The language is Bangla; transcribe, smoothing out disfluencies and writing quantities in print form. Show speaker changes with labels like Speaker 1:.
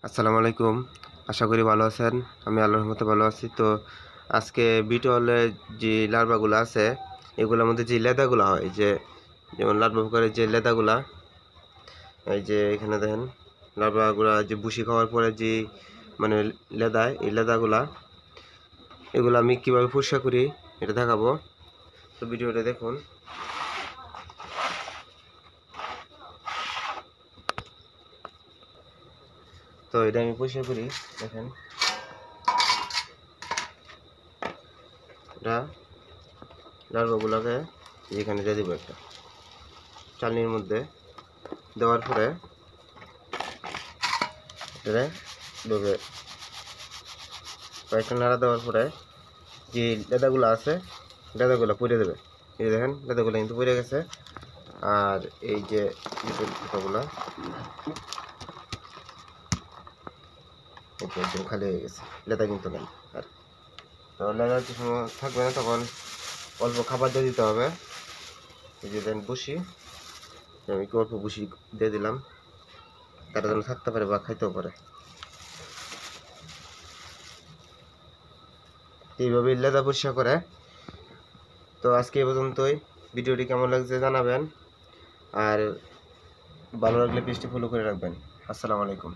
Speaker 1: আসসালামু আলাইকুম। আশা করি ভালো আছেন। আমি আল্লাহর রহমতে ভালো আছি। তো আজকে বিটলের যে লার্ভাগুলো আছে, এগুলোর মধ্যে যে লেদাগুলো হয়, যেমন লার্ভা পোকার যে লেদাগুলা, এই যে এখানে দেখেন লার্ভাগুলা যে ভুসি খাওয়ার পরে যে মানে লেদা, এই লেদাগুলা এগুলো আমি কিভাবে পরিষ্কার করি এটা দেখাবো। তো ভিডিওটা দেখুন। তো এটা আমি পরিষ্কার করি, দেখেন এটা লার্ভাগুলোকে এখানে দিয়ে দেবো একটা চালনির মধ্যে দেওয়ার পরে এটা ডুবে কয়েকটা নাড়া দেওয়ার পরে যে লেদাগুলো আছে লেদাগুলো পুড়ে দেবে। এই দেখেন লেদাগুলো কিন্তু পুড়ে গেছে। আর এই যে পোকাগুলো একদম খালি হয়ে গেছে, লেদা কিন্তু নেই। আর তো লেদা যে সময় থাকবে না তখন অল্প খাবার দিয়ে দিতে হবে। এই যে দেন বসি, আমি একটু অল্প বসি দিয়ে দিলাম, তারা যেন থাকতে পারে বা খাইতেও পারে। এইভাবে লেদা পরিষ্কার করে। তো আজকে এই পর্যন্তই। ভিডিওটি কেমন লাগছে জানাবেন, আর ভালো লাগলে পেজটি ফলো করে রাখবেন। আসসালামু আলাইকুম।